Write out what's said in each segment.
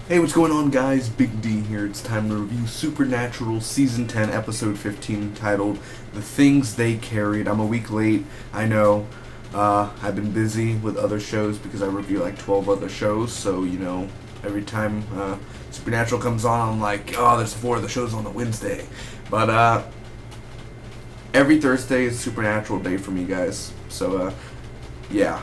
Hey, what's going on, guys? Big D here. It's time to review Supernatural Season 10, Episode 15, titled The Things They Carried. I'm a week late, I know. I've been busy with other shows because I review like 12 other shows, so, every time Supernatural comes on, I'm like, oh, there's 4 of the shows on a Wednesday. But, every Thursday is Supernatural Day for me, guys. So, yeah.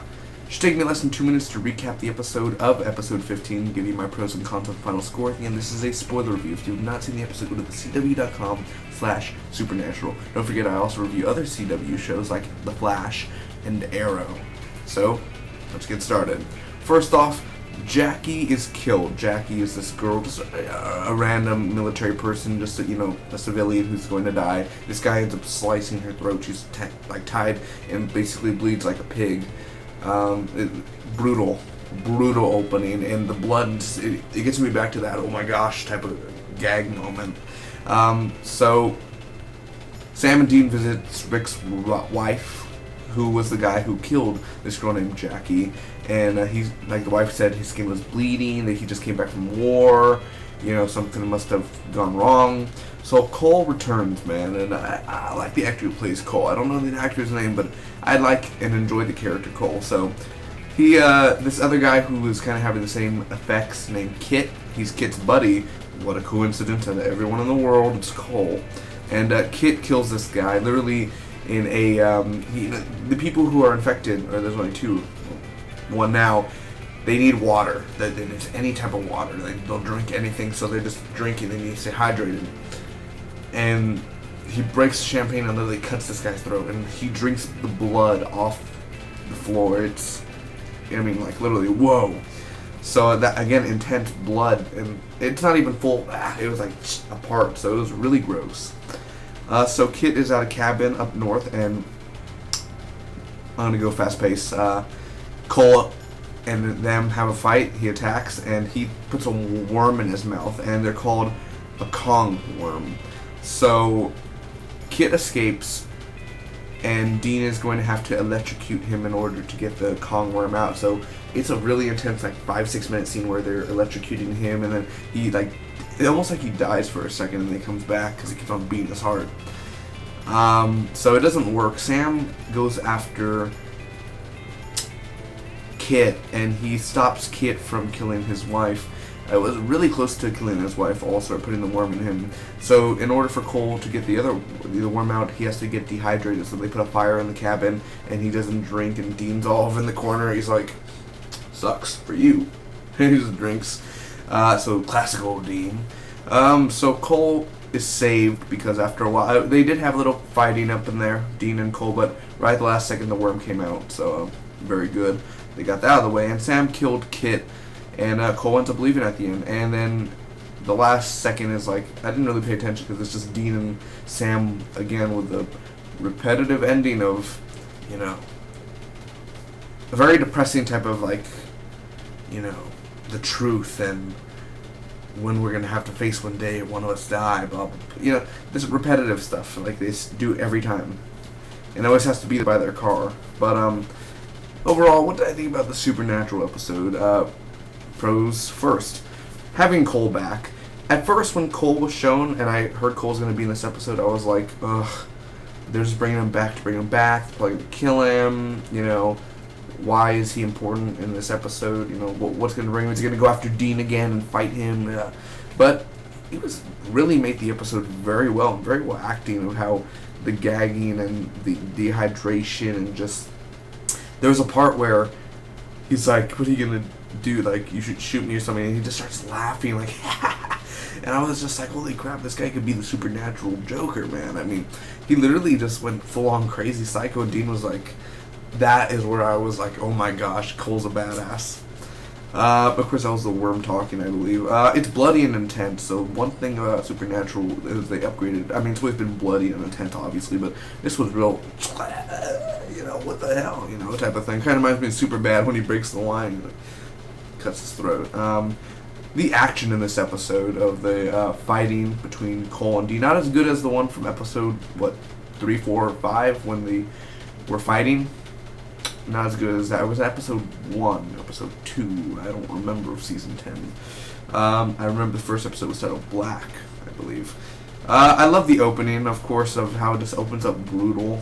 Should take me less than 2 minutes to recap the episode of episode 15, give you my pros and cons of the final score. And this is a spoiler review. If you have not seen the episode, go to thecw.com/supernatural. Don't forget, I also review other CW shows like The Flash and Arrow. So, let's get started. First off, Jackie is killed. Jackie is this girl, just a random military person, just a civilian who's going to die. This guy ends up slicing her throat. She's tied and basically bleeds like a pig. Brutal opening, and the blood, it gets me back to that oh my gosh type of gag moment. So Sam and Dean visits Rick's wife, who was the guy who killed this girl named Jackie, and he's like, the wife said his skin was bleeding, that he just came back from war, something must have gone wrong. So Cole returns, man, and I like the actor who plays Cole. I don't know the actor's name, but I like and enjoy the character Cole. So he, this other guy who was kind of having the same effects, named Kit. He's Kit's buddy. What a coincidence! And everyone in the world, it's Cole. And Kit kills this guy literally in a the people who are infected, or there's only 2, one now. They need water. They need any type of water. They don't drink anything, so they're just drinking. They need to stay hydrated. And he breaks the champagne and literally cuts this guy's throat, and he drinks the blood off the floor. It's, like literally, whoa. So that, again, intense blood, and it's not even full. It was like apart, so it was really gross. So Kit is at a cabin up north, and I'm gonna go fast pace. Cole and them have a fight. He attacks, and he puts a worm in his mouth, and they're called a Kong worm. So Kit escapes, and Dean is going to have to electrocute him in order to get the Kong worm out. So it's a really intense, like 5-6 minute scene where they're electrocuting him, and then he it's almost like he dies for a second, and then he comes back because he keeps on beating his heart. So it doesn't work. Sam goes after Kit, and he stops Kit from killing his wife. It was really close to killing his wife also, putting the worm in him. So in order for Cole to get the worm out, he has to get dehydrated. So they put a fire in the cabin, and he doesn't drink, and Dean's all over in the corner. He's like, sucks for you. He just drinks. So classical Dean. So Cole is saved because after a while, they did have a little fighting up in there, Dean and Cole, but right at the last second the worm came out. So very good. They got that out of the way, and Sam killed Kit. And Cole ends up leaving at the end. And then the last second is like, I didn't really pay attention because it's just Dean and Sam again with the repetitive ending of, a very depressing type of the truth and when we're going to have to face one day, one of us die, blah, blah, blah. This repetitive stuff like they do every time. And it always has to be by their car. But overall, what did I think about the Supernatural episode? Pros first. Having Cole back. At first, when Cole was shown, and I heard Cole's going to be in this episode, I was like, ugh, they're just bringing him back to bring him back, probably to kill him, why is he important in this episode, what's going to bring him, is he going to go after Dean again and fight him, but he really made the episode very well acting of how the gagging and the dehydration, and just, there was a part where he's like, what are you going to do, like, you should shoot me or something, and he just starts laughing, like, and I was just like, holy crap, this guy could be the Supernatural Joker, man. He literally just went full-on crazy psycho, and Dean was like, that is where I was like, oh my gosh, Cole's a badass. Of course, that was the worm talking, I believe. It's bloody and intense, so one thing about Supernatural is they upgraded. It's always been bloody and intense, obviously, but this was real, what the hell, type of thing. Kind of reminds me of Superbad when he breaks the line and cuts his throat. The action in this episode of the fighting between Cole and Dean, not as good as the one from episode, 3, 4, or 5, when they were fighting. not as good as that. It was episode 1, episode 2. I don't remember of season 10. I remember the first episode was titled Black, I believe. I love the opening, of course, of how it just opens up brutal,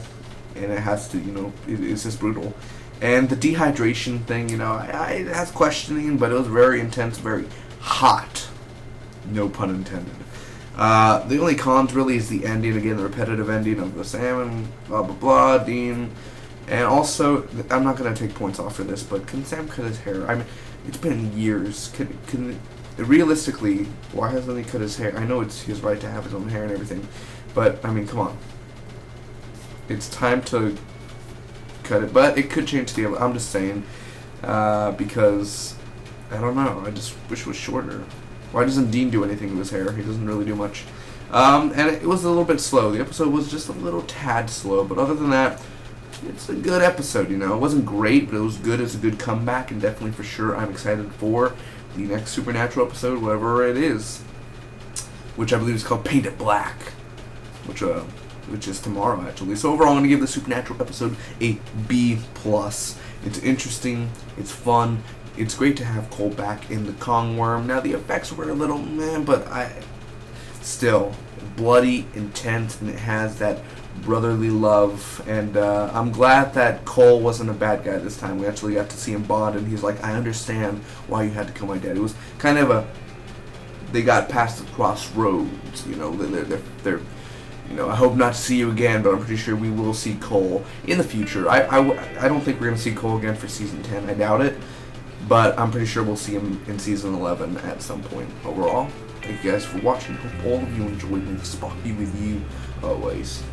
and it has to, it's just brutal. And the dehydration thing, it has questioning, but it was very intense, very hot. No pun intended. The only cons really is the ending, again, the repetitive ending of the salmon, blah blah blah, Dean. And also, I'm not going to take points off for this, but can Sam cut his hair? I mean, it's been years. Realistically, why hasn't he cut his hair? I know it's his right to have his own hair and everything, but, I mean, come on. It's time to cut it, but it could change the... I'm just saying, because, I don't know, I just wish it was shorter. Why doesn't Dean do anything with his hair? He doesn't really do much. And it was a little bit slow. The episode was just a little tad slow, but other than that, it's a good episode, It wasn't great, but it was good. It's a good comeback, and definitely for sure I'm excited for the next Supernatural episode, whatever it is, which I believe is called Paint It Black, which is tomorrow, actually. So overall, I'm going to give the Supernatural episode a B+. It's interesting, it's fun, it's great to have Cole back in the Kong Worm. Now, the effects were a little meh, but still, bloody, intense, and it has that brotherly love, and I'm glad that Cole wasn't a bad guy this time. We actually got to see him bond, and he's like, I understand why you had to kill my dad. It was kind of they got past the crossroads, they're I hope not to see you again, but I'm pretty sure we will see Cole in the future. I don't think we're going to see Cole again for season 10. I doubt it, but I'm pretty sure we'll see him in season 11 at some point. Overall, thank you guys for watching. Hope all of you enjoyed me. Spock be with you always.